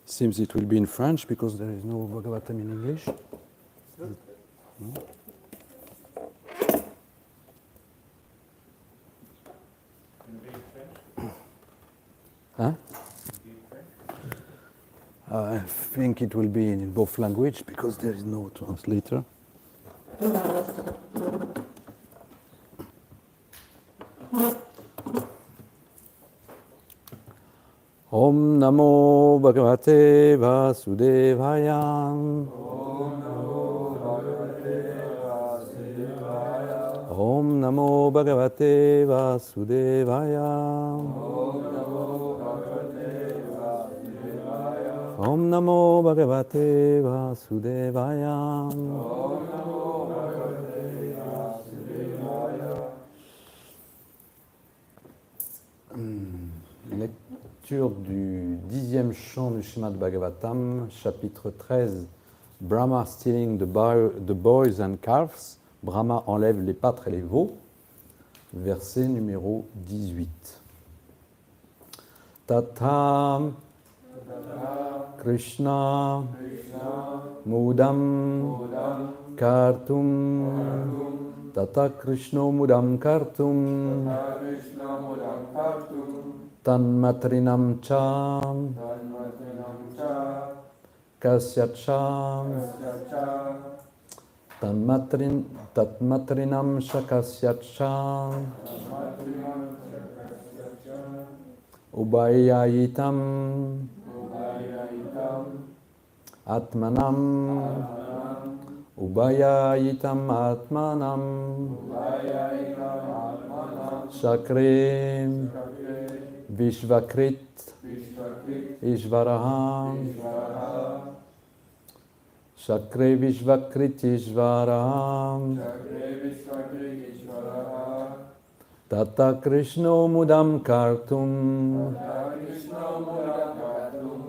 Seems it will be in French because there is no Bhagavatam in English. No? Huh? I think it will be in both languages because there is no translator. Om Namo Bhagavate Vasudevaya. Om Namo Bhagavate Vasudevaya. Om Namo Bhagavate Vasudevaya. Lecture du 10e chant du Srimad Bhagavatam, chapitre 13, Brahma stealing the boys and calves, Brahma enlève les pâtres et les veaux, verset numéro 18. Tatham Krishna Mudam Kartum Tata Krishna Mudam Kartum Tanmatrinam Cham Kasyacham Tatmatrinam Shakasyacham Ubayayitam Atmanam Ubayayitam Atmanam Shakrim Vishvakrit Ishvaraham Shakre Vishvakrit Ishvaraham Tata Krishna Mudam Kartum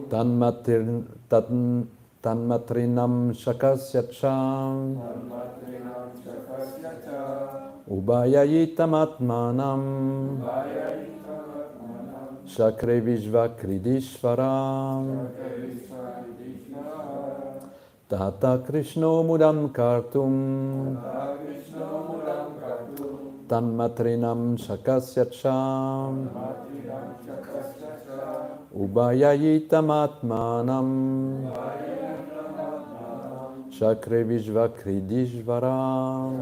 Tanmatrinam Shakasyacham Ubayayitam Atmanam Shakre Vishvakridishvaram Tata Krishna Mudam Kartum Tanmatrinam Shakasyacham Ubayayitam Atmanam Shakre Vishvakridishvaram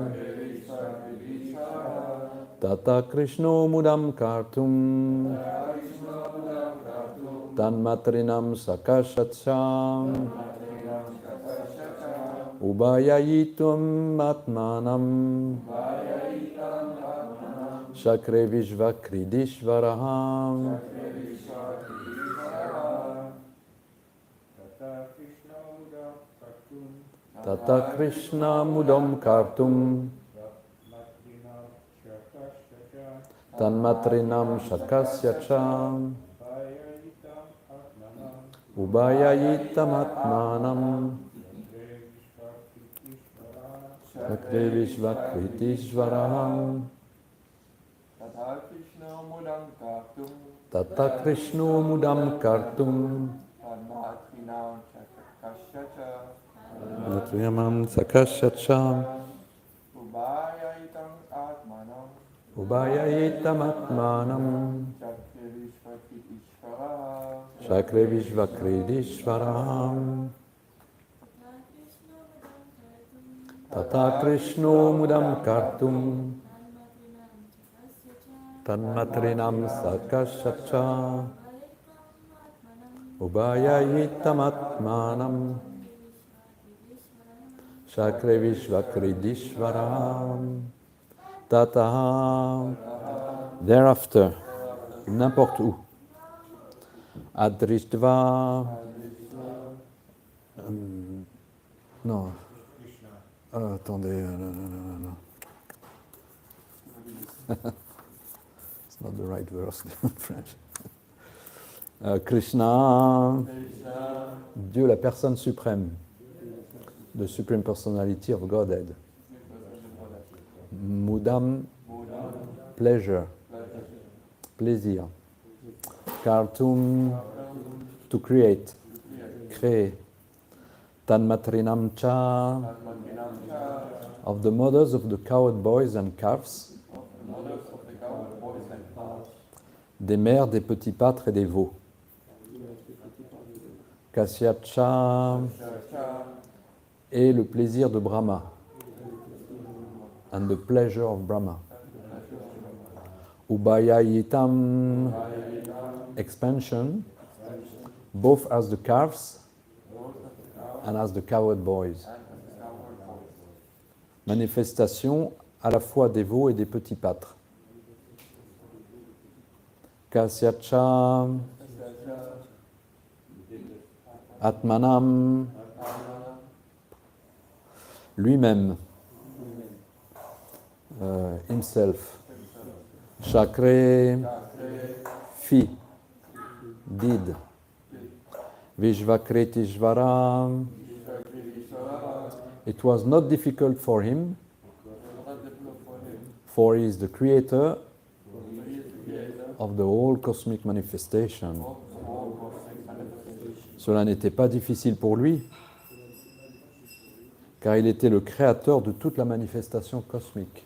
Tata Krishna Mudam Kartum Tanmatrinam Shakasyacham Ubayayitam Atmanam Shakre Vishvakridishvaraham Tata Krishna Mudam Kartum Tanmatrinam Shakasyacham Ubayayitam Atmanam Shakre Vishvakridishvaraham Tata Krishna Mudam Kartum Matrinam Shakasyacham Ubayayitam Atmanam Shakre Vishvakridishvaraham Tata Krishna Mudam Kartum Tanmatrinam Shakasyacham Ubayayitam Atmanam Shakre Vishvakridishvaram Tata. Thereafter, n'importe où. Adrishtva. Non. Attendez. Non. It's not the right verse in French. Krishna, Dieu la personne suprême, the Supreme Personality of Godhead. Mudam, pleasure, plaisir. Cartoon, to create, créer. Tanmatrinam cha, of the mothers of the cowherd boys and calves, des mères des petits pâtres et des veaux. Kasya cha, et le plaisir de Brahma, and the pleasure of Brahma. Ubayayitam, expansion, both as the calves and as the cowherd boys. Manifestation à la fois des veaux et des petits pâtres. Kasyacha, Atmanam, lui-même, himself. Chakre, fit, did. Vishvakritishvara, it was not difficult for him, for he is the creator of the whole cosmic manifestation. Cela n'était pas difficile pour lui, car il était le créateur de toute la manifestation cosmique.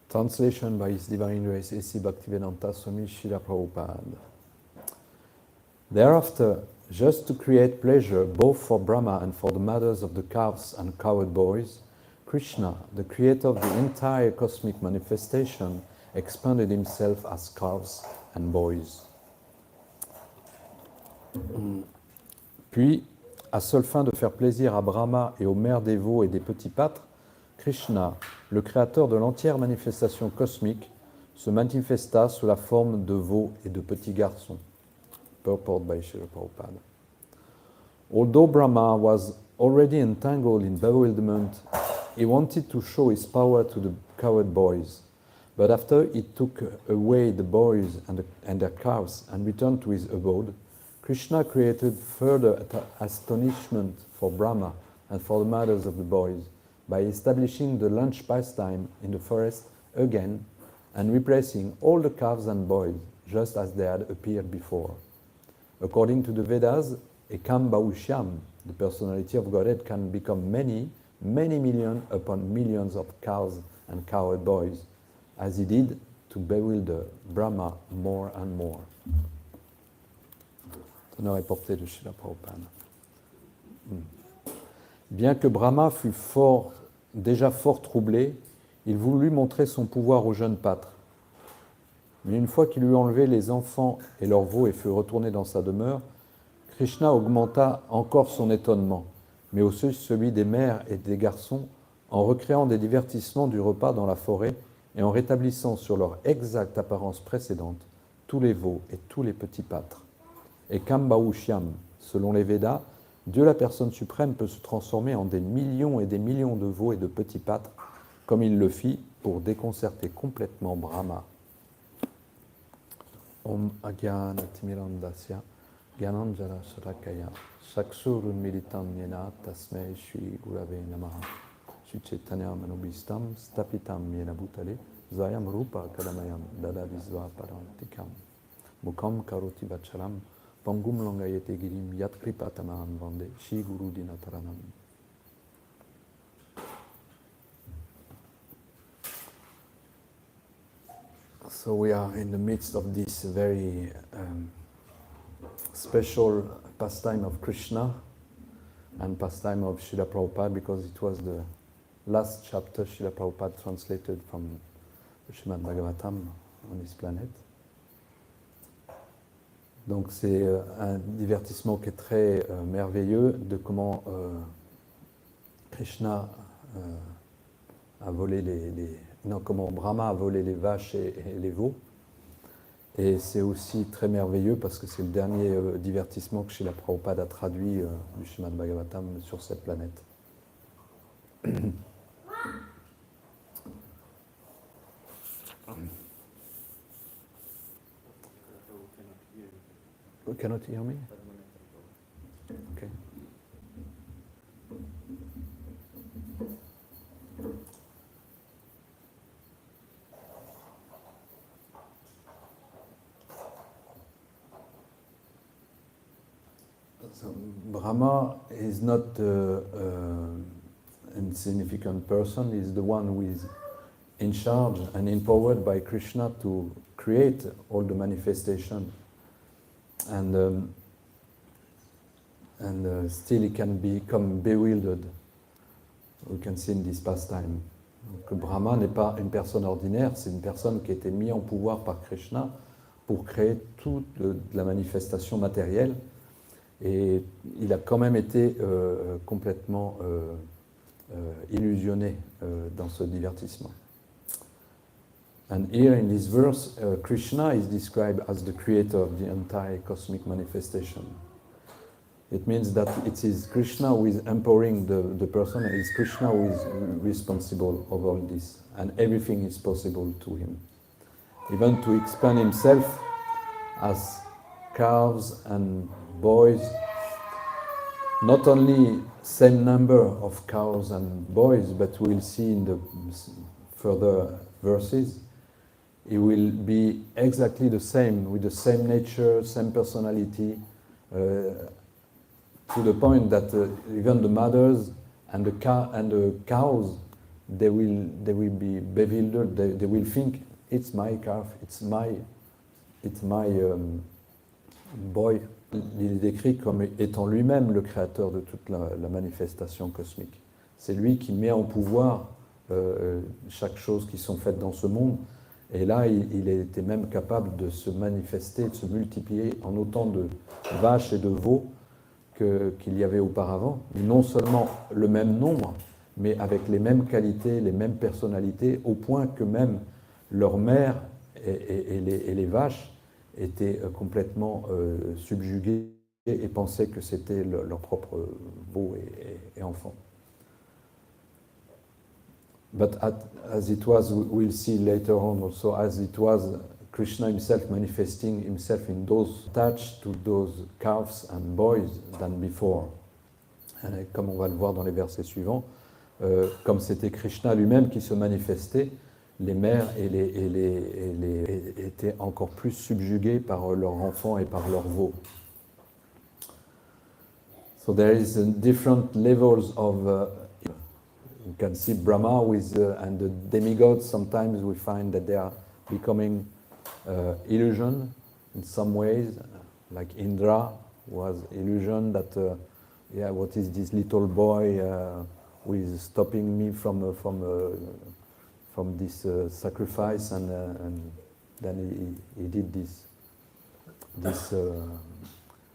Translation by His Divine Grace A.C. Bhaktivedanta Swami Srila Prabhupada. Thereafter, just to create pleasure both for Brahma and for the mothers of the calves and cowherd boys, Krishna, the creator of the entire cosmic manifestation, expanded himself as calves and boys. Puis, à seule fin de faire plaisir à Brahma et aux mères des veaux et des petits pâtres, Krishna, le créateur de l'entière manifestation cosmique, se manifesta sous la forme de veaux et de petits garçons. Purport by Srila Prabhupada. Although Brahma was already entangled in bewilderment, he wanted to show his power to the cowherd boys. But after he took away the boys and their calves and returned to his abode, Krishna created further astonishment for Brahma and for the mothers of the boys by establishing the lunch pastime in the forest again and replacing all the calves and boys just as they had appeared before. According to the Vedas, a Kambhaushyam, the personality of Godhead, can become many, many million upon millions of cows and cowherd boys, as he did to bewilder Brahma more and more. Honneur et portée de Srila Prabhupada. Bien que Brahma fût déjà fort troublé, il voulut montrer son pouvoir au jeune pâtre. Mais une fois qu'il eut enlevé les enfants et leurs veaux et fut retourné dans sa demeure, Krishna augmenta encore son étonnement, mais aussi celui des mères et des garçons, en recréant des divertissements du repas dans la forêt et en rétablissant sur leur exacte apparence précédente tous les veaux et tous les petits pâtres. Et Kambhaushyam, selon les Védas, Dieu la personne suprême peut se transformer en des millions et des millions de veaux et de petits pâtres, comme il le fit pour déconcerter complètement Brahma. Om Agyana Timirandasya Gyananjara Sarakaya Saksurun Militam Yena Tasmei Shri Gurave Namaha Shri Chaitanya Manobhistam Stapitam Yena Bhutale Zayam Rupa Kadamayam Dada Visva Parantikam Mukam Karoti Vacharam Pangum Langayete Girim Yat Kripatamaham Vande Shri Guru Dinataranam. So we are in the midst of this very special pastime of Krishna and pastime of Srila Prabhupada, because it was the last chapter Srila Prabhupada translated from the Srimad Bhagavatam on this planet. Donc c'est un divertissement qui est très merveilleux de comment Krishna a volé comment Brahma a volé les vaches et les veaux. Et c'est aussi très merveilleux parce que c'est le dernier divertissement que Srila Prabhupada a traduit du Srimad Bhagavatam sur cette planète. cannot hear me? Okay. So Brahma is not an insignificant person. He's the one who is in charge and empowered by Krishna to create all the manifestation. And still he can become bewildered. We can see in this pastime. Donc Brahma n'est pas une personne ordinaire, c'est une personne qui a été mise en pouvoir par Krishna pour créer toute la manifestation matérielle. Et il a quand même été complètement illusionné dans ce divertissement. And here in this verse, Krishna is described as the creator of the entire cosmic manifestation. It means that it is Krishna who is empowering the person, and it's Krishna who is responsible of all this, and everything is possible to him. Even to explain himself as calves and boys, not only same number of cows and boys, but we'll see in the further verses, he will be exactly the same, with the same nature, same personality, to the point that even the mothers and the cows, they will be bewildered. They will think it's my calf, it's my boy. Il est décrit comme étant lui-même le créateur de toute la manifestation cosmique. C'est lui qui met en pouvoir chaque chose qui sont faites dans ce monde. Et là, il était même capable de se manifester, de se multiplier en autant de vaches et de veaux qu'il y avait auparavant. Et non seulement le même nombre, mais avec les mêmes qualités, les mêmes personnalités, au point que même leur mère et les vaches étaient complètement subjuguées et pensaient que c'était leur propre veaux et enfants. But as it was, we'll see later on also, as it was Krishna himself manifesting himself in those attached to those calves and boys than before. Et comme on va le voir dans les versets suivants, comme c'était Krishna lui-même qui se manifestait, les mères étaient encore plus subjuguées par leurs enfants et par leurs veaux. So there is different levels of you can see Brahma and the demigods. Sometimes we find that they are becoming illusion in some ways, like Indra was illusion that what is this little boy who is stopping me from this sacrifice, and then he did this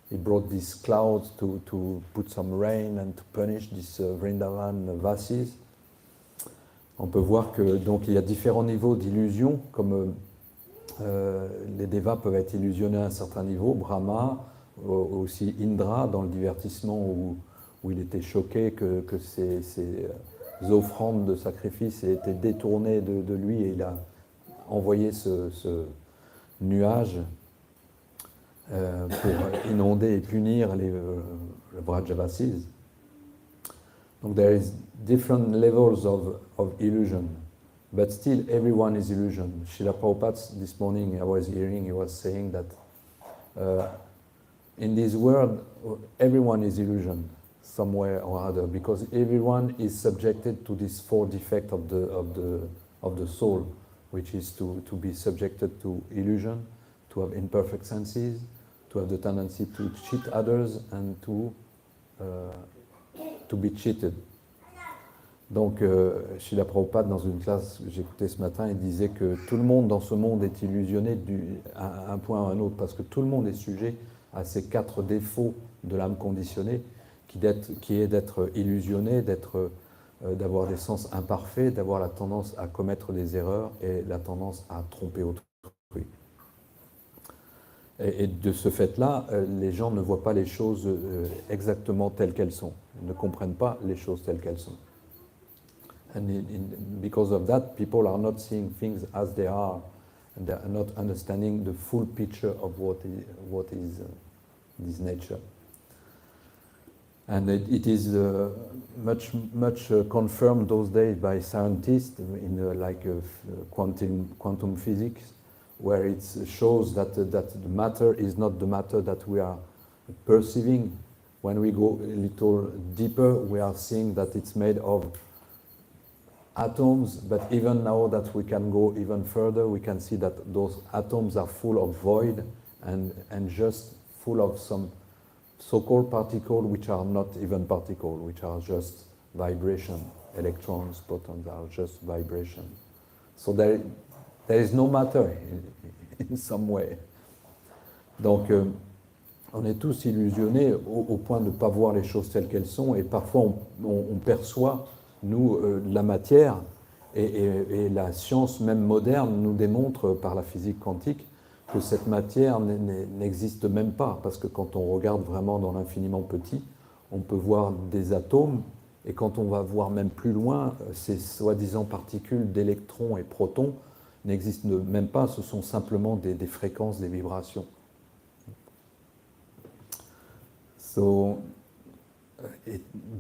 he brought these clouds to put some rain and to punish these Vrindavan Vasis. On peut voir que donc il y a différents niveaux d'illusion, comme les devas peuvent être illusionnés à un certain niveau, Brahma, aussi Indra dans le divertissement où il était choqué que ces offrandes de sacrifice aient été détournées de lui, et il a envoyé ce nuage pour inonder et punir les Vrajavasis. Donc there is different levels of illusion, but still everyone is illusion. Srila Prabhupada, this morning I was hearing, he was saying that in this world everyone is illusion somewhere or other, because everyone is subjected to this four defect of the soul, which is to be subjected to illusion, to have imperfect senses, to have the tendency to cheat others, and to be cheated. Donc, Srila Prabhupada, dans une classe que j'écoutais ce matin, il disait que tout le monde dans ce monde est illusionné à un point ou à un autre, parce que tout le monde est sujet à ces quatre défauts de l'âme conditionnée, qui est d'être illusionné, d'avoir des sens imparfaits, d'avoir la tendance à commettre des erreurs et la tendance à tromper autrui. Et de ce fait-là, les gens ne voient pas les choses exactement telles qu'elles sont, ne comprennent pas les choses telles qu'elles sont. And because of that, people are not seeing things as they are, and they are not understanding the full picture of what is this nature. And it is much confirmed those days by scientists in quantum physics, where it shows that the matter is not the matter that we are perceiving. When we go a little deeper, we are seeing that it's made of atoms, but even now that we can go even further, we can see that those atoms are full of void and just full of some so-called particles which are not even particles, which are just vibration. Electrons, protons are just vibration. So there is no matter in some way. Donc, on est tous illusionnés au point de ne pas voir les choses telles qu'elles sont, et parfois on perçoit, nous, la matière, et la science même moderne nous démontre par la physique quantique que cette matière n'existe même pas, parce que quand on regarde vraiment dans l'infiniment petit, on peut voir des atomes, et quand on va voir même plus loin, ces soi-disant particules d'électrons et protons n'existent même pas, ce sont simplement des fréquences, des vibrations. So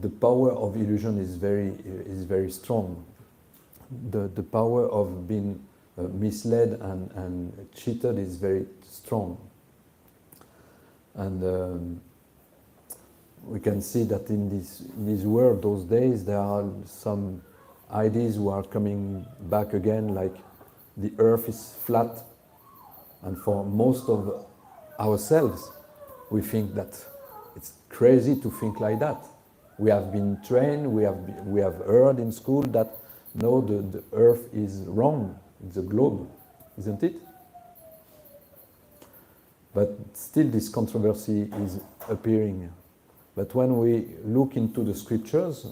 the power of illusion is very strong. The power of being misled and cheated is very strong. And we can see that in this world those days there are some ideas who are coming back again, like the earth is flat, and for most of ourselves we think that it's crazy to think like that. We have been trained, we have heard in school that no, the earth is wrong, it's a globe, isn't it? But still this controversy is appearing. But when we look into the scriptures,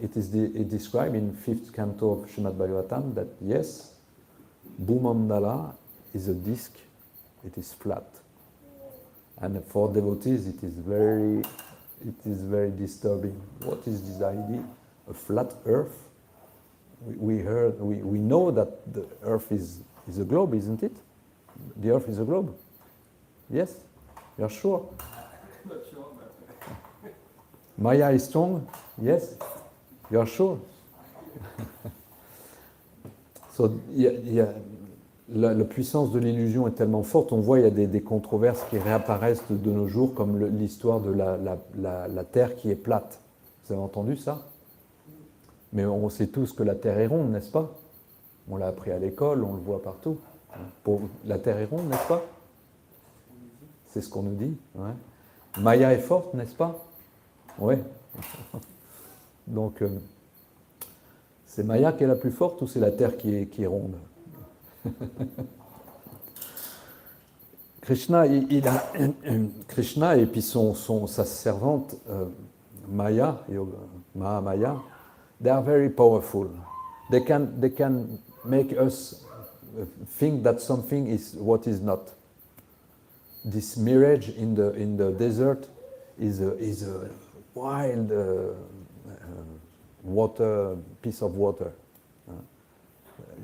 it is described in 5th canto of Srimad Bhagavatam that yes, Bhumandala is a disc, it is flat. And for devotees it is very disturbing. What is this idea? A flat earth? We know that the earth is a globe, isn't it? The earth is a globe. Yes? You're sure? I'm not sure, but Maya is strong? Yes? You're sure? So, la puissance de l'illusion est tellement forte, on voit il y a des controverses qui réapparaissent de nos jours, comme l'histoire de la Terre qui est plate. Vous avez entendu ça? Mais on sait tous que la Terre est ronde, n'est-ce pas? On l'a appris à l'école, on le voit partout. La Terre est ronde, n'est-ce pas? C'est ce qu'on nous dit. Ouais. Maya est forte, n'est-ce pas? Oui. Donc, c'est Maya qui est la plus forte ou c'est la Terre qui est ronde? Krishna, Krishna et puis sa servante Maya, Mahamaya, they are very powerful. They can make us think that something is what is not. This mirage in the desert is a wild piece of water.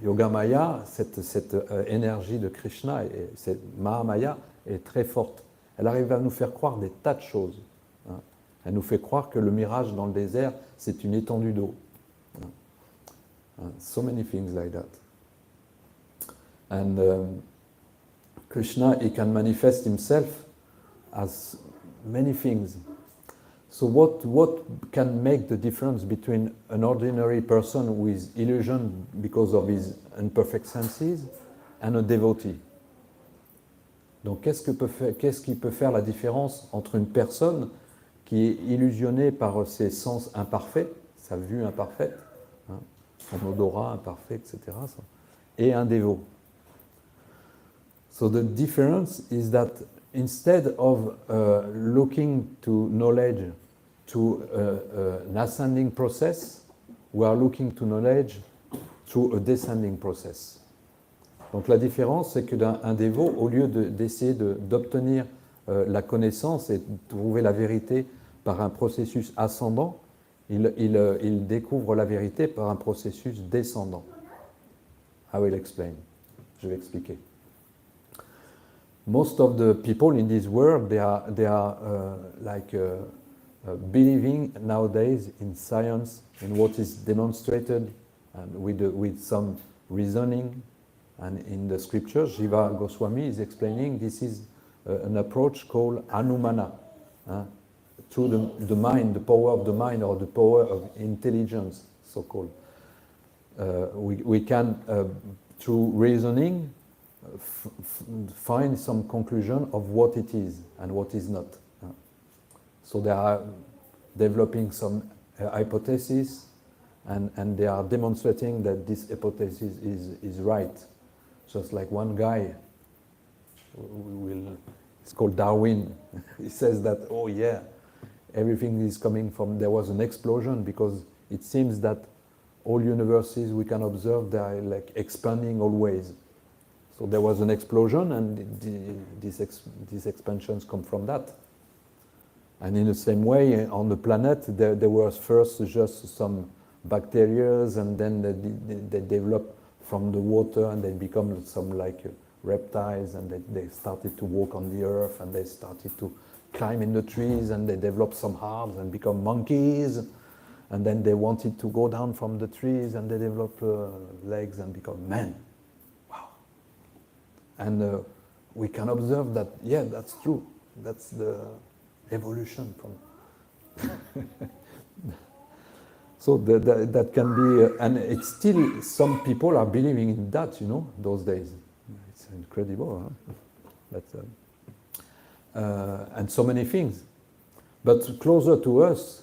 Yoga Maya, cette énergie de Krishna, cette Mahamaya, est très forte. Elle arrive à nous faire croire des tas de choses. Elle nous fait croire que le mirage dans le désert, c'est une étendue d'eau. So many things like that. And Krishna, he can manifest himself as many things. So what can make the difference between an ordinary person with illusion because of his imperfect senses and a devotee? Donc qu'est-ce qui peut faire la différence entre une personne qui est illusionnée par ses sens imparfaits, sa vue imparfaite, son odorat imparfait, etc., et un dévot? So the difference is that instead of looking to knowledge to an ascending process, we are looking to knowledge through a descending process. Donc la différence, c'est qu'un dévot, au lieu d'essayer d'obtenir la connaissance et de trouver la vérité par un processus ascendant, il découvre la vérité par un processus descendant. I will explain. Je vais expliquer. most of the people in this world, they are believing nowadays in science, in what is demonstrated, and with some reasoning. And in the scriptures, Jiva Goswami is explaining this is an approach called Anumana, to the mind, the power of the mind, or the power of intelligence, so-called. We can, through reasoning, find some conclusion of what it is and what is not. So they are developing some hypothesis, and they are demonstrating that this hypothesis is right. Just like one guy, it's called Darwin, he says that, oh yeah, everything is coming from, there was an explosion, because it seems that all universes we can observe, they are like expanding always. So there was an explosion, and these expansions come from that. And in the same way, on the planet, there was first just some bacteria, and then they develop from the water, and they become some like reptiles, and they started to walk on the earth, and they started to climb in the trees, and they developed some arms and become monkeys, and then they wanted to go down from the trees, and they develop legs and become men. Wow. And we can observe that, yeah, that's true. That's the evolution from... So that can be, and it's still, some people are believing in that, those days. It's incredible, huh? But, and so many things. But closer to us,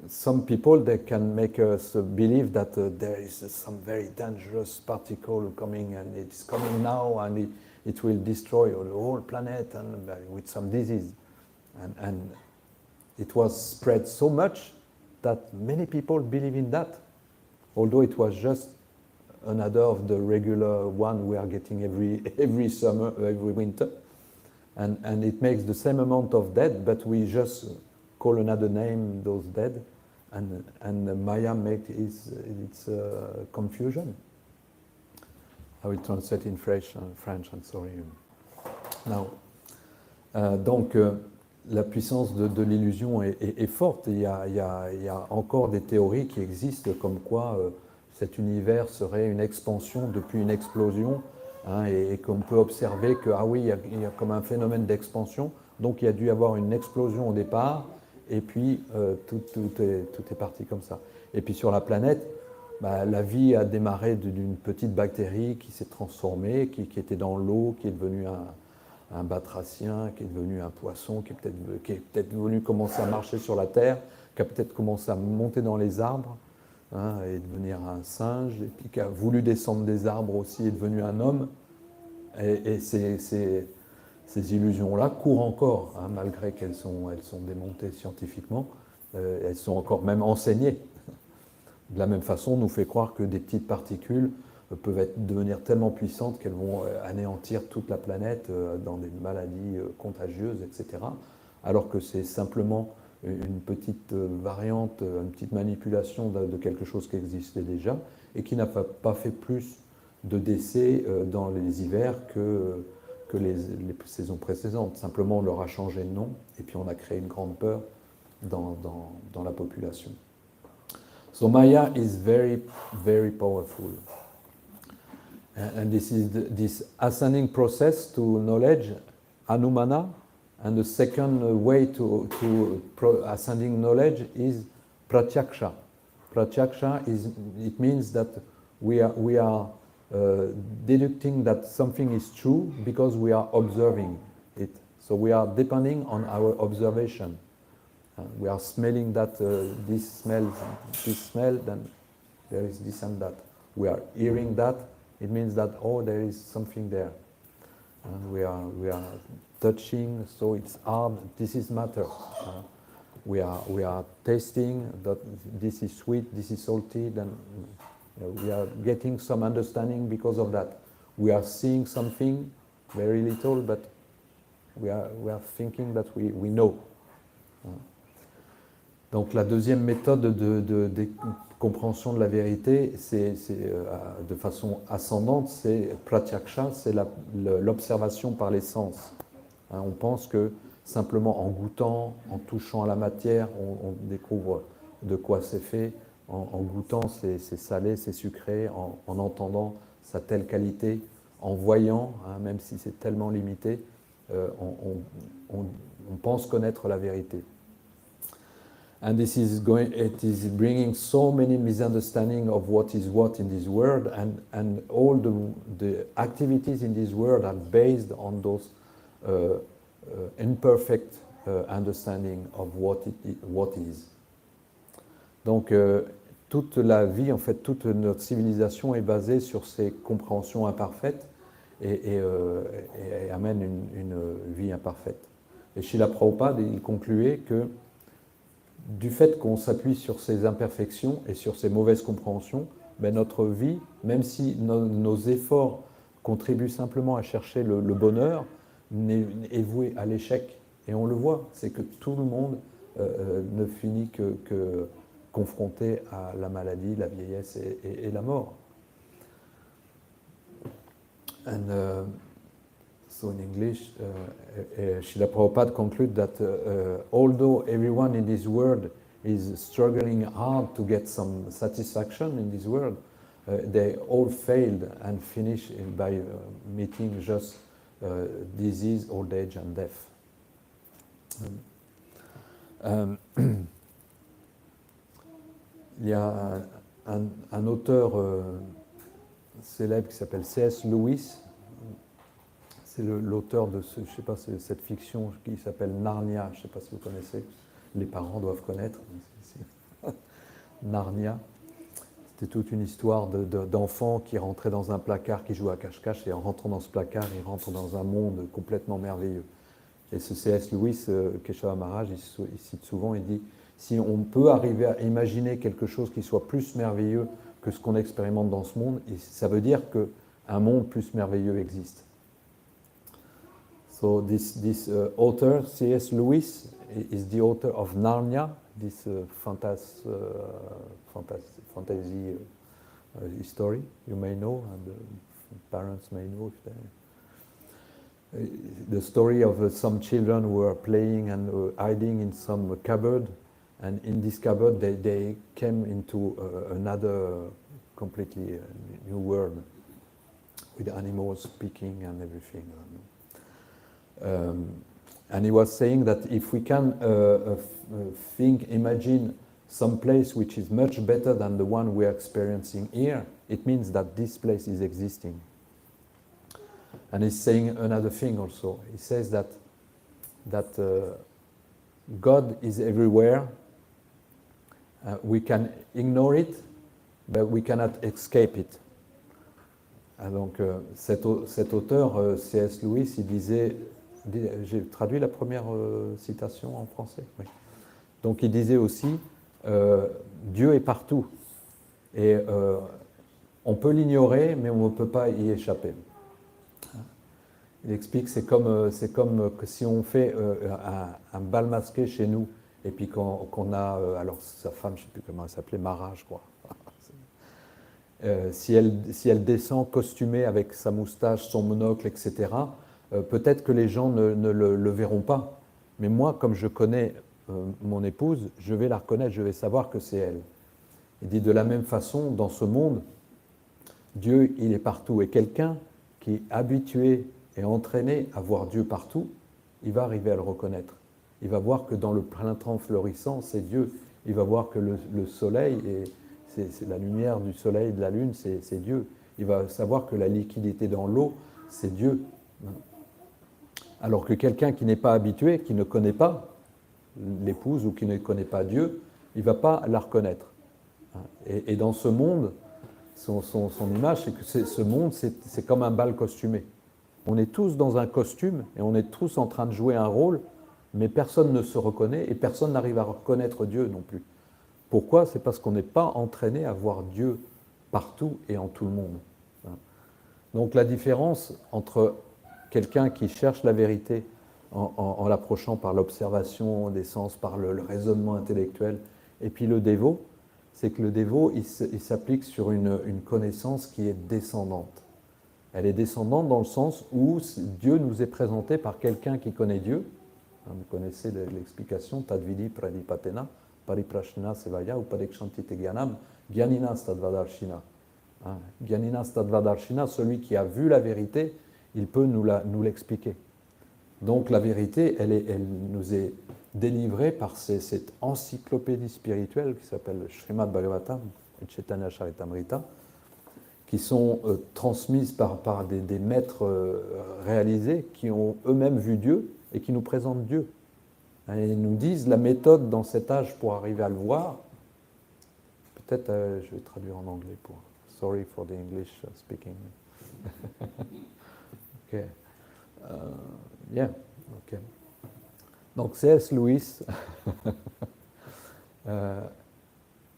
some people, they can make us believe that there is some very dangerous particle coming, and it's coming now, and it will destroy the whole planet, and with some disease. And it was spread so much that many people believe in that, although it was just another of the regular one we are getting every summer, every winter. And it makes the same amount of dead, but we just call another name those dead, and Maya makes its confusion. I will translate in French, I'm sorry. Now, donc, la puissance de l'illusion est forte. Il y a encore des théories qui existent comme quoi cet univers serait une expansion depuis une explosion, hein, et qu'on peut observer que, ah oui, il y a comme un phénomène d'expansion, donc il y a dû y avoir une explosion au départ, et puis tout est parti comme ça. Et puis sur la planète, la vie a démarré d'une petite bactérie qui s'est transformée, qui était dans l'eau, qui est devenue un batracien, qui est devenu un poisson, qui est peut-être venu commencer à marcher sur la terre, qui a peut-être commencé à monter dans les arbres, hein, et devenir un singe, et puis qui a voulu descendre des arbres aussi et devenu un homme. Et ces illusions-là courent encore, hein, malgré qu'elles sont démontées scientifiquement, elles sont encore même enseignées. De la même façon, on nous fait croire que des petites particules peuvent devenir tellement puissantes qu'elles vont anéantir toute la planète dans des maladies contagieuses, etc. Alors que c'est simplement une petite variante, une petite manipulation de quelque chose qui existait déjà et qui n'a pas fait plus de décès dans les hivers que les saisons précédentes. Simplement, on leur a changé de nom et puis on a créé une grande peur dans la population. So Maya is very, very powerful. And this is this ascending process to knowledge, Anumana, and the second way to ascending knowledge is Pratyaksha. Pratyaksha it means that we are deducting that something is true because we are observing it. So we are depending on our observation. We are smelling that this smell, then there is this and that. We are hearing that. It means that, oh, there is something there. We are touching, so it's hard. This is matter. We are tasting that this is sweet, this is salty. Then we are getting some understanding because of that. We are seeing something, very little, but we are thinking that we know. Donc la deuxième méthode de compréhension de la vérité, de façon ascendante, c'est pratyaksha, c'est l'observation par les sens. On pense que simplement en goûtant, en touchant à la matière, on découvre de quoi c'est fait. En goûtant, c'est salé, c'est sucré. En entendant, ça a telle qualité. En voyant, même si c'est tellement limité, on pense connaître la vérité. And it is bringing so many misunderstandings of what is what in this world, and all the activities in this world are based on those imperfect understanding of what is. Donc, toute la vie, en fait, toute notre civilisation est basée sur ces compréhensions imparfaites et amène une vie imparfaite. Et Srila Prabhupada, il concluait que du fait qu'on s'appuie sur ces imperfections et sur ces mauvaises compréhensions, ben notre vie, même si nos efforts contribuent simplement à chercher le bonheur, est vouée à l'échec. Et on le voit, c'est que tout le monde ne finit que confronté à la maladie, la vieillesse et la mort. And so in English, Srila Prabhupada concludes that although everyone in this world is struggling hard to get some satisfaction in this world, they all failed and finish by meeting just disease, old age and death. Il y a un auteur célèbre qui s'appelle C.S. Lewis. C'est l'auteur de je sais pas, cette fiction qui s'appelle Narnia. Je ne sais pas si vous connaissez. Les parents doivent connaître. Narnia. C'était toute une histoire d'enfants qui rentraient dans un placard, qui jouaient à cache-cache, et en rentrant dans ce placard, ils rentrent dans un monde complètement merveilleux. Et ce C.S. Lewis, Keshava Maharaj, il cite souvent, il dit, si on peut arriver à imaginer quelque chose qui soit plus merveilleux que ce qu'on expérimente dans ce monde, ça veut dire qu'un monde plus merveilleux existe. So this author, C.S. Lewis, is the author of Narnia, this fantasy story you may know, and parents may know if they... the story of some children who are playing and hiding in some cupboard, and in this cupboard they came into another completely new world with animals speaking and everything. And he was saying that if we can imagine some place which is much better than the one we are experiencing here, it means that this place is existing. And he's saying another thing also. He says that God is everywhere. We can ignore it, but we cannot escape it. Et donc cet auteur, C.S. Lewis, il disait, j'ai traduit la première citation en français. Oui. Donc il disait aussi, Dieu est partout. Et on peut l'ignorer, mais on ne peut pas y échapper. Il explique, c'est comme que si on fait un bal masqué chez nous, et puis qu'on a, alors sa femme, je ne sais plus comment elle s'appelait, Mara, je crois. Si elle descend costumée avec sa moustache, son monocle, etc., peut-être que les gens ne le verront pas. Mais moi, comme je connais mon épouse, je vais la reconnaître, je vais savoir que c'est elle. Il dit de la même façon, dans ce monde, Dieu, il est partout. Et quelqu'un qui est habitué et entraîné à voir Dieu partout, il va arriver à le reconnaître. Il va voir que dans le printemps florissant, c'est Dieu. Il va voir que le soleil, c'est la lumière du soleil et de la lune, c'est Dieu. Il va savoir que la liquidité dans l'eau, c'est Dieu. Alors que quelqu'un qui n'est pas habitué, qui ne connaît pas l'épouse ou qui ne connaît pas Dieu, il ne va pas la reconnaître. Et dans ce monde, son image, c'est que ce monde, c'est comme un bal costumé. On est tous dans un costume et on est tous en train de jouer un rôle, mais personne ne se reconnaît et personne n'arrive à reconnaître Dieu non plus. Pourquoi ? C'est parce qu'on n'est pas entraîné à voir Dieu partout et en tout le monde. Donc la différence entre quelqu'un qui cherche la vérité en l'approchant par l'observation des sens, par le raisonnement intellectuel, et puis le dévot, c'est que le dévot, il s'applique sur une connaissance qui est descendante. Elle est descendante dans le sens où Dieu nous est présenté par quelqu'un qui connaît Dieu. Vous connaissez l'explication, Tadvidi Pradipatena, Pariprashna Sevaya, Upadekshanti Gyanam, Gyanina Stadvadarshina. Gyanina Stadvadarshina, celui qui a vu la vérité, il peut nous l'expliquer. Donc la vérité, elle nous est délivrée par cette encyclopédie spirituelle qui s'appelle Srimad Bhagavatam et Chaitanya Charitamrita, qui sont transmises par des maîtres réalisés qui ont eux-mêmes vu Dieu et qui nous présentent Dieu. Et ils nous disent la méthode dans cet âge pour arriver à le voir. Peut-être je vais traduire en anglais pour... Sorry for the English speaking. Okay. Yeah, okay. Donc C.S. Lewis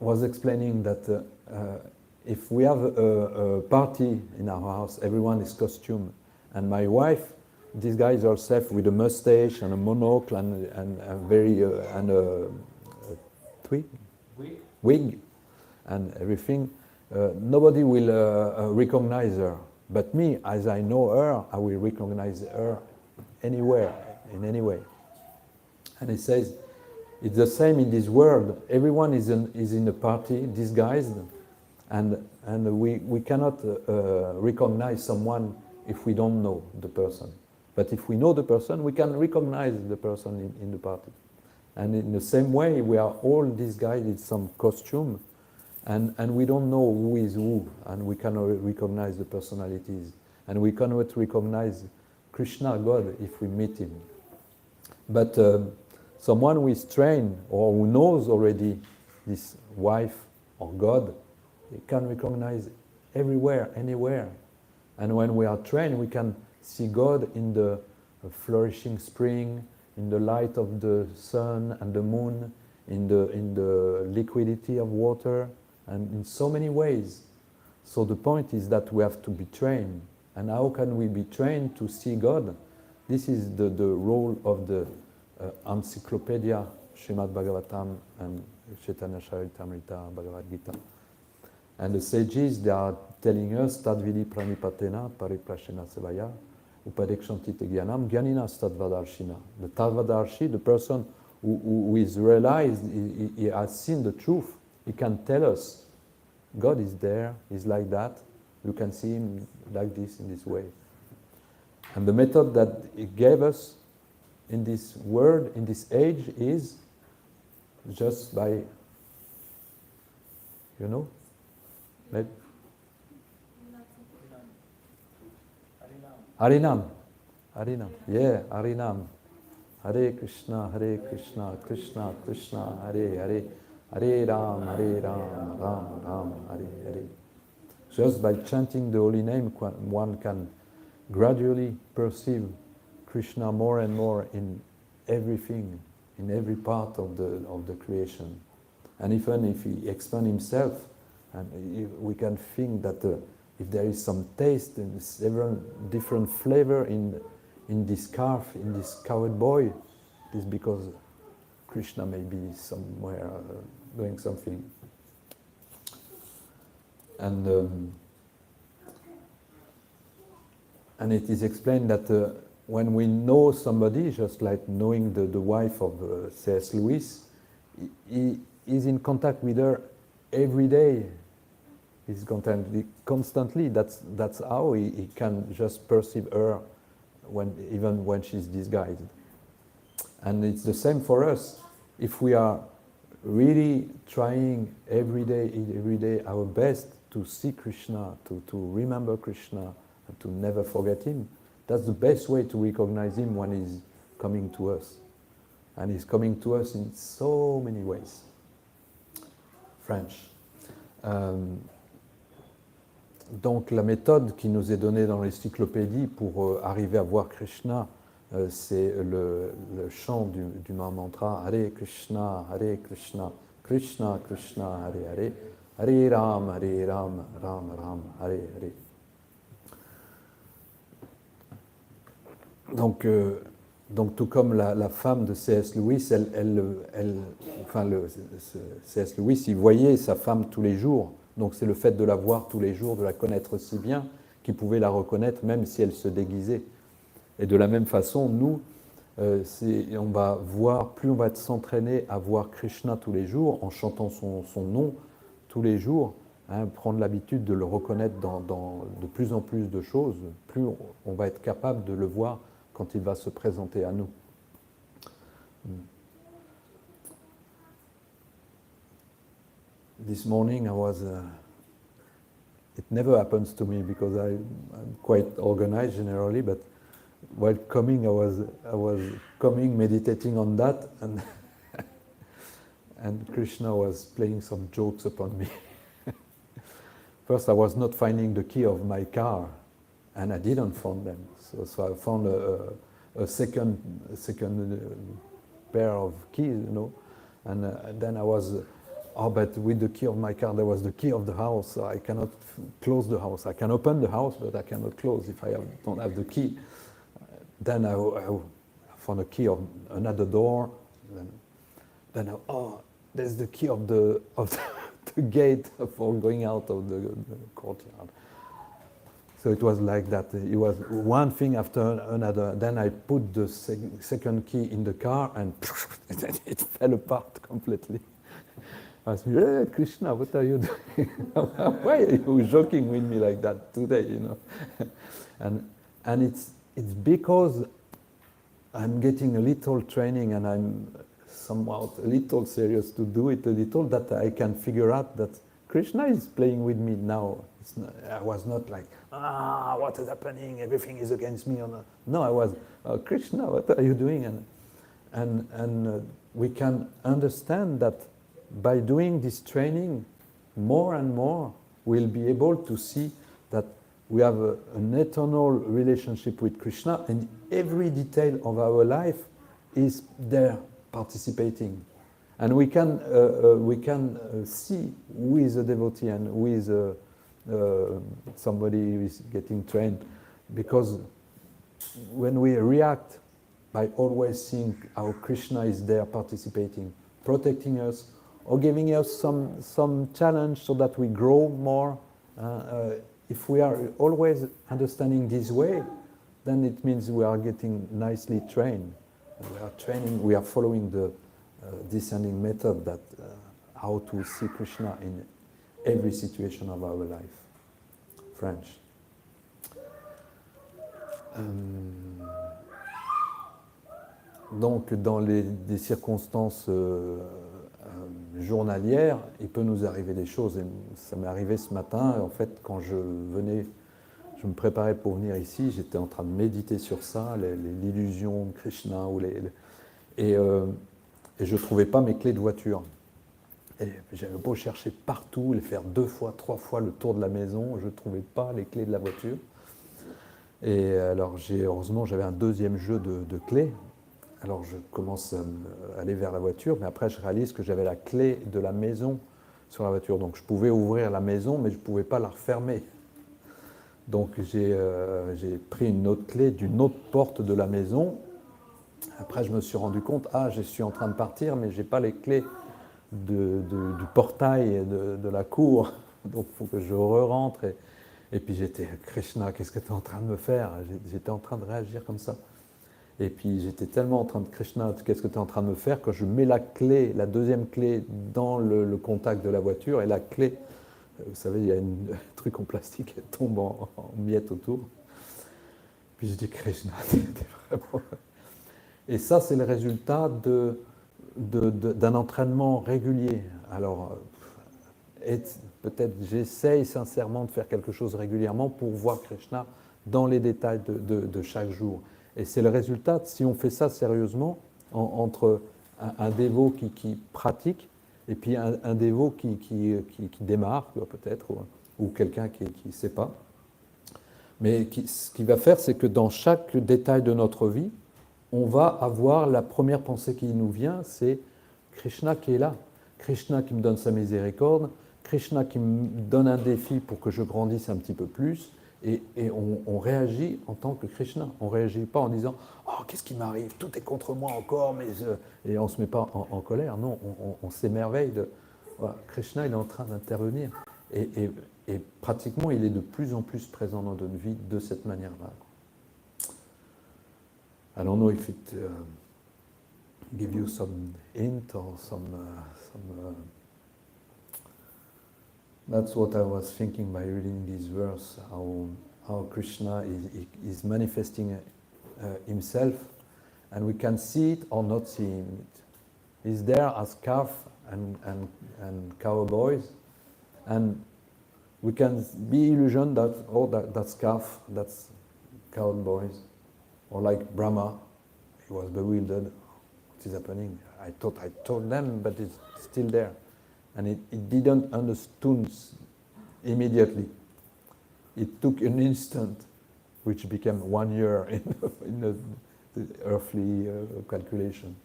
was explaining that if we have a party in our house, everyone is costumed, and my wife disguises herself with a mustache and a monocle and a very and a wig and everything. Nobody will recognize her, but me, as I know her, I will recognize her anywhere, in any way. And he says, it's the same in this world. Everyone is in a party disguised, and we cannot recognize someone if we don't know the person. But if we know the person, we can recognize the person in the party. And in the same way, we are all disguised in some costume, and we don't know who is who, and we cannot recognize the personalities. And we cannot recognize Krishna, God, if we meet him. But someone who is trained or who knows already this wife or God, he can recognize everywhere, anywhere. And when we are trained, we can see God in the flourishing spring, in the light of the sun and the moon, in the liquidity of water, and in so many ways. So the point is that we have to be trained. And how can we be trained to see God? This is the role of the Encyclopedia, Srimad Bhagavatam and Chaitanya Charitamrita, Bhagavad Gita. And the sages, they are telling us, Tadvidi Pranipatena, Pariprashena Sevaya, Upadekshanti Gyanam, Gyanina Stadvadarshina. The Tadvadarshi, the person who is realized, he has seen the truth. He can tell us, God is there, he's like that. You can see him like this, in this way. And the method that he gave us in this world, in this age, is just by, you know, like Harinam. Harinam. Yeah, Harinam. Hare Krishna, Krishna Krishna, Hare Hare. Hare Ram, Ram Ram, Hare Hare. Just by chanting the holy name, one can gradually perceive Krishna more and more in everything, in every part of the creation. And even if he expands himself, and we can think that if there is some taste and several different flavor in this calf, in this cowherd boy, it is because Krishna may be somewhere doing something. And it is explained that when we know somebody, just like knowing the wife of C.S. Lewis, he is in contact with her every day. He's constantly. That's how he can just perceive her even when she's disguised. And it's the same for us. If we are really trying every day our best to see Krishna, to remember Krishna, and to never forget him, that's the best way to recognize him when he's coming to us. And he's coming to us in so many ways. French. Donc la méthode qui nous est donnée dans l'encyclopédie pour arriver à voir Krishna, c'est le chant du mantra Hare Krishna, Krishna Krishna, Hare Hare, Hare Ram, Ram Ram, Hare Hare. Donc Donc tout comme la femme de C.S. Lewis, C.S. Lewis, il voyait sa femme tous les jours. Donc c'est le fait de la voir tous les jours, de la connaître si bien, qu'il pouvait la reconnaître même si elle se déguisait. Et de la même façon, nous, on va voir, plus on va s'entraîner à voir Krishna tous les jours, en chantant son nom tous les jours, hein, prendre l'habitude de le reconnaître dans de plus en plus de choses, plus on va être capable de le voir quand il va se présenter à nous. This morning I was, it never happens to me because I'm quite organized generally, but while coming I was coming meditating on that, and and Krishna was playing some jokes upon me. First I was not finding the key of my car, and I didn't find them. So I found a second pair of keys, and then I was, but with the key of my car, there was the key of the house, so I cannot close the house. I can open the house, but I cannot close if I don't have the key. Then I found a key of another door. Then there's the key of the gate for going out of the courtyard. So it was like that. It was one thing after another. Then I put the second key in the car, and it fell apart completely. I was, hey, Krishna, what are you doing? Why are you joking with me like that today? And it's because I'm getting a little training, and I'm somehow a little serious to do it a little, that I can figure out that Krishna is playing with me now. I was not like, what is happening? Everything is against me. No, I was, Krishna, what are you doing? And we can understand that by doing this training, more and more, we'll be able to see that we have an eternal relationship with Krishna, and every detail of our life is there participating. And we can see who is a devotee and who is somebody who is getting trained, because when we react by always seeing how Krishna is there participating, protecting us, or giving us some challenge so that we grow more, if we are always understanding this way, then it means we are getting nicely trained. We are following the descending method, that how to see Krishna in every situation of our life. French. Donc, dans des circonstances journalières, il peut nous arriver des choses. Et ça m'est arrivé ce matin. En fait, quand je me préparais pour venir ici, j'étais en train de méditer sur ça, l'illusion de Krishna, et je ne trouvais pas mes clés de voiture. Et j'avais beau chercher partout, les faire 2 fois, 3 fois le tour de la maison, je ne trouvais pas les clés de la voiture. Et alors, heureusement, j'avais un deuxième jeu de clés. Alors, je commence à aller vers la voiture, mais après, je réalise que j'avais la clé de la maison sur la voiture. Donc, je pouvais ouvrir la maison, mais je ne pouvais pas la refermer. Donc, j'ai pris une autre clé d'une autre porte de la maison. Après, je me suis rendu compte, je suis en train de partir, mais je n'ai pas les clés du portail de la cour. Donc, il faut que je re-rentre. Et puis, j'étais, Krishna, qu'est-ce que tu es en train de me faire? J'étais en train de réagir comme ça. Et puis, j'étais tellement en train de, Krishna, qu'est-ce que tu es en train de me faire? Quand je mets la deuxième clé dans le contact de la voiture, et la clé, vous savez, il y a un truc en plastique qui tombe en miettes autour. Puis je dis, Krishna, c'était vraiment... Et ça, c'est le résultat d'un entraînement régulier. Alors, peut-être j'essaye sincèrement de faire quelque chose régulièrement pour voir Krishna dans les détails de chaque jour. Et c'est le résultat, si on fait ça sérieusement, entre un dévot qui pratique et puis un dévot qui démarre, peut-être, ou quelqu'un qui ne sait pas. Mais ce qu'il va faire, c'est que dans chaque détail de notre vie, on va avoir la première pensée qui nous vient, c'est Krishna qui est là. Krishna qui me donne sa miséricorde, Krishna qui me donne un défi pour que je grandisse un petit peu plus, Et on réagit en tant que Krishna. On ne réagit pas en disant « Oh, qu'est-ce qui m'arrive? Tout est contre moi encore. » Et on ne se met pas en colère. Non, on s'émerveille de voilà, Krishna, il est en train d'intervenir. Et pratiquement, il est de plus en plus présent dans notre vie de cette manière-là. I don't know if it give you some hint or that's what I was thinking by reading this verse, how Krishna is manifesting himself, and we can see it or not see it. He's there as calf and cowboys, and we can be illusioned that, oh, that's calf, that's cowboys, or like Brahma, he was bewildered. What is happening? I thought I told them, but it's still there. And it didn't understand immediately. It took an instant, which became 1 year in the earthly calculation.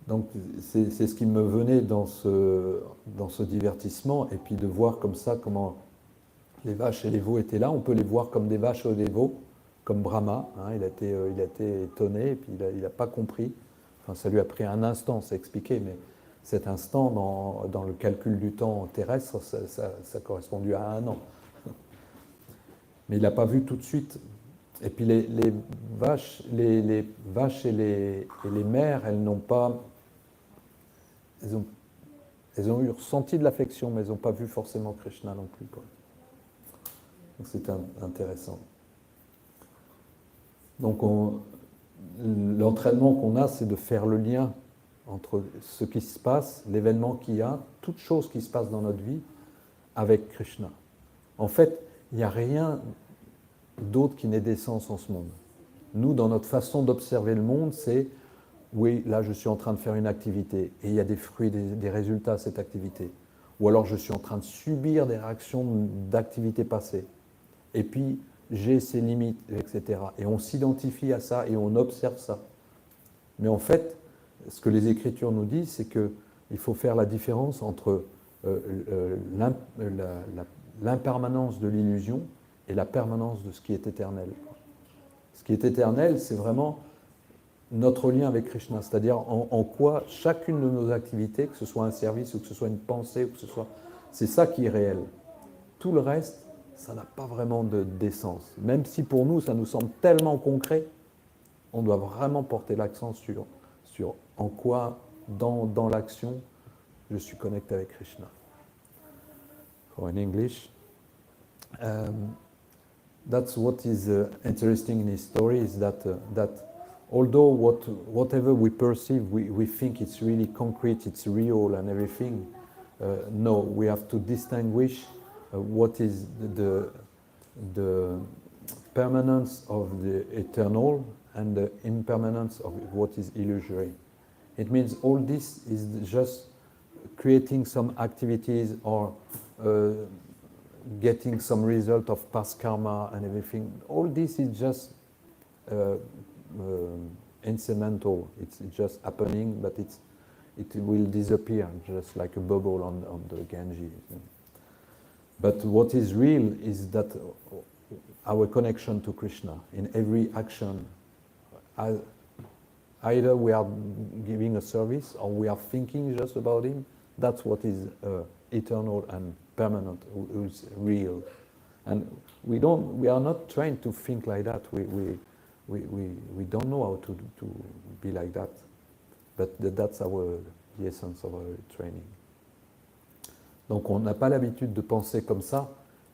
Donc c'est ce qui me venait dans ce divertissement, et puis de voir comme ça comment les vaches et les veaux étaient là. On peut les voir comme des vaches et des veaux, comme Brahma. Hein, il a été étonné, et puis il n'a pas compris. Enfin, ça lui a pris un instant, c'est expliqué, mais cet instant, dans le calcul du temps terrestre, ça correspondait à 1 an. Mais il n'a pas vu tout de suite. Et puis les vaches et les mères, elles n'ont pas... Elles ont eu ressenti de l'affection, mais elles n'ont pas vu forcément Krishna non plus, quoi. Donc c'est intéressant. Donc l'entraînement qu'on a, c'est de faire le lien entre ce qui se passe, l'événement qu'il y a, toute chose qui se passe dans notre vie, avec Krishna. En fait, il n'y a rien d'autre qui n'ait d'essence en ce monde. Nous, dans notre façon d'observer le monde, c'est oui, là je suis en train de faire une activité et il y a des fruits, des résultats à cette activité. Ou alors je suis en train de subir des réactions d'activités passées. Et puis j'ai ces limites, etc. Et on s'identifie à ça et on observe ça. Mais en fait, ce que les Écritures nous disent, c'est qu'il faut faire la différence entre l'impermanence de l'illusion et la permanence de ce qui est éternel. Ce qui est éternel, c'est vraiment notre lien avec Krishna, c'est-à-dire en quoi chacune de nos activités, que ce soit un service ou que ce soit une pensée, ou que ce soit, c'est ça qui est réel. Tout le reste, ça n'a pas vraiment d'essence. Même si pour nous, ça nous semble tellement concret, on doit vraiment porter l'accent sur en quoi, dans l'action, je suis connecté avec Krishna. Or in English, that's what is interesting in his story, is that although whatever we perceive, we think it's really concrete, it's real and everything, no, we have to distinguish what is the permanence of the eternal and the impermanence of what is illusory. It means all this is just creating some activities or getting some result of past karma and everything. All this is just incidental. It's just happening, but it will disappear, just like a bubble on the Ganges. But what is real is that our connection to Krishna in every action, either we are giving a service or we are thinking just about him, that's what is eternal and permanent, is real. And we are not trained to think like that. We don't know how to be like that. But that's the essence of our training. Donc on n'a pas l'habitude de penser comme ça,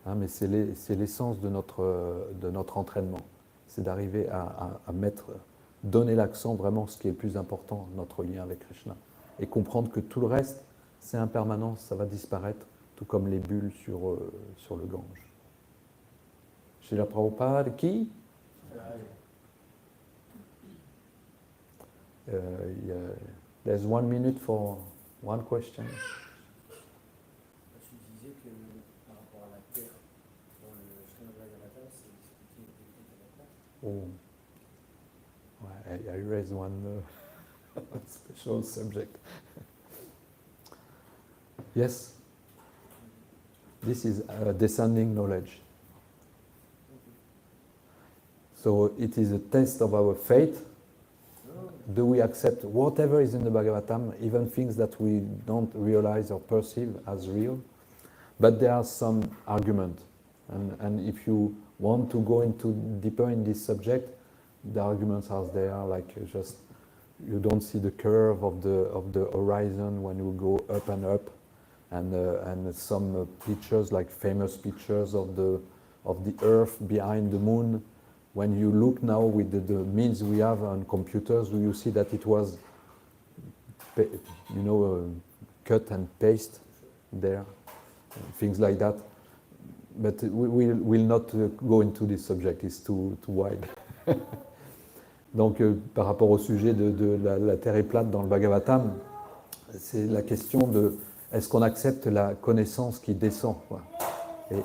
hein, mais c'est l'essence de notre entraînement. C'est d'arriver à donner l'accent vraiment sur ce qui est le plus important, notre lien avec Krishna. Et comprendre que tout le reste, c'est impermanent, ça va disparaître, tout comme les bulles sur le Gange. Chez la Prabhupada, qui There's 1 minute for one question. Tu disais que par rapport à la terre, dans le Srimad Bhagavatam, c'est expliqué décrit à la place. Oh. I raised one special subject. Yes? This is descending knowledge. So it is a test of our faith. Do we accept whatever is in the Bhagavatam, even things that we don't realize or perceive as real? But there are some arguments. And if you want to go into deeper in this subject, the arguments are there, like just you don't see the curve of the horizon when you go up and up, and some pictures, like famous pictures of the Earth behind the moon. When you look now with the means we have on computers, you see that it was, cut and paste there, things like that. But we will not go into this subject, it's too wide. Donc, par rapport au sujet de la Terre est plate dans le Bhagavatam, c'est la question de est-ce qu'on accepte la connaissance qui descend, quoi.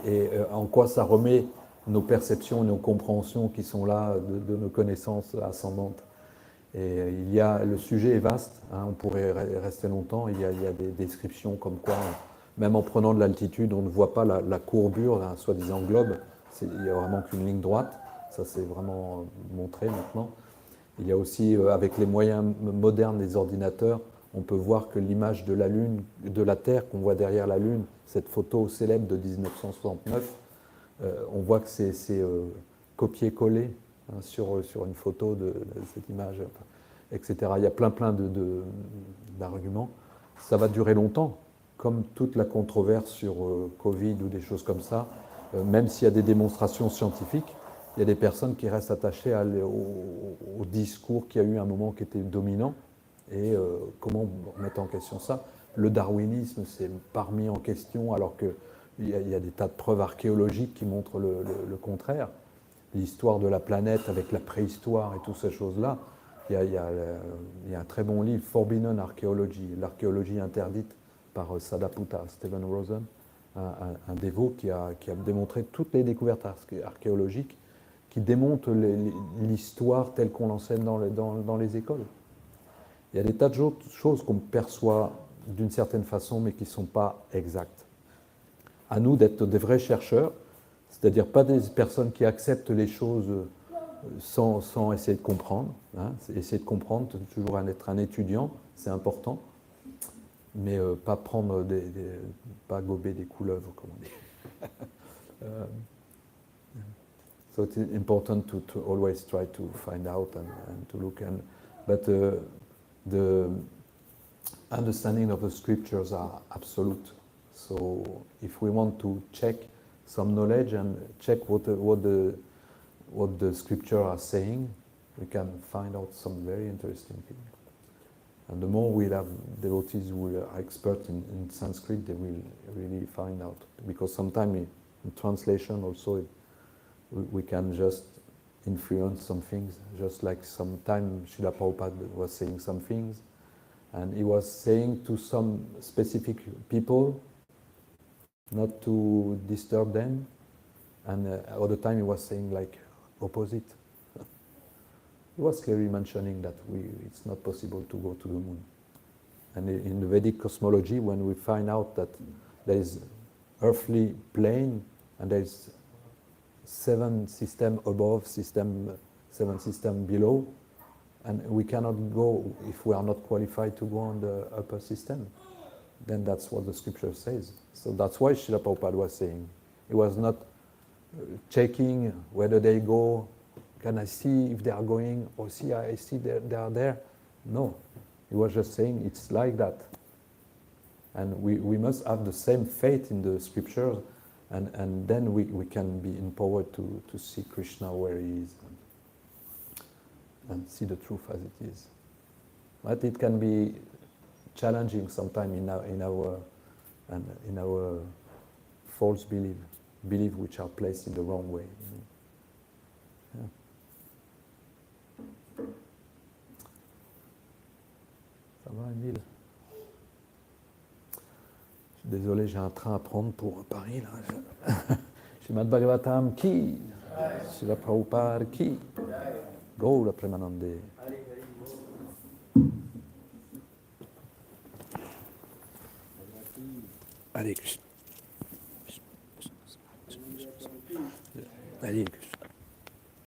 Et en quoi ça remet nos perceptions, nos compréhensions qui sont là de nos connaissances ascendantes. Et le sujet est vaste, hein, on pourrait rester longtemps, il y a des descriptions comme quoi, même en prenant de l'altitude, on ne voit pas la courbure d'un soi-disant globe, il n'y a vraiment qu'une ligne droite, ça c'est vraiment montré maintenant. Il y a aussi, avec les moyens modernes des ordinateurs, on peut voir que l'image de la Lune, de la Terre qu'on voit derrière la Lune, cette photo célèbre de 1969, on voit que c'est copié-collé, hein, sur une photo de cette image, etc. Il y a plein d'arguments. Ça va durer longtemps, comme toute la controverse sur Covid ou des choses comme ça. Même s'il y a des démonstrations scientifiques, il y a des personnes qui restent attachées au discours qui a eu un moment qui était dominant. Et comment remettre en question ça? Le darwinisme s'est pas remis en question alors qu'il y a des tas de preuves archéologiques qui montrent le contraire. L'histoire de la planète avec la préhistoire et toutes ces choses-là, il y a un très bon livre, Forbidden Archaeology, l'archéologie interdite, par Sadaputta, Stephen Rosen, un dévot qui a démontré toutes les découvertes archéologiques qui démontrent l'histoire telle qu'on l'enseigne dans les écoles. Il y a des tas de choses qu'on perçoit d'une certaine façon, mais qui ne sont pas exactes. À nous d'être des vrais chercheurs, c'est-à-dire pas des personnes qui acceptent les choses sans essayer de comprendre. Hein. Essayer de comprendre, toujours être un étudiant, c'est important, mais pas prendre pas gober des couleuvres, comme on dit. So it's important to always try to find out and to look. But the understanding of the scriptures are absolute. So if we want to check some knowledge and check what the scripture are saying, we can find out some very interesting things. And the more we'll have devotees who are experts in Sanskrit, they will really find out. Because sometimes in translation also, we can just influence some things, just like sometime Srila Prabhupada was saying some things, and he was saying to some specific people not to disturb them, and all the time he was saying like opposite. He was clearly mentioning that it's not possible to go to the moon. And in the Vedic cosmology, when we find out that there is earthly plane and there is 7 systems above, 7 systems below, and we cannot go if we are not qualified to go on the upper system. Then that's what the scripture says. So that's why Srila Prabhupada was saying. He was not checking whether they go, can I see if they are going, or see, I see they are there. No, he was just saying it's like that. And we must have the same faith in the scriptures, and then we can be empowered to see Krishna where he is and see the truth as it is. But it can be challenging sometimes in our false belief which are placed in the wrong way. You know? Yeah. Ça va, Emile? Je suis désolé, j'ai un train à prendre pour Paris là. Srimad Bhagavatam qui? Srila Prabhupada qui? Gaura Premanande. Hare Krishna. Allez, une question.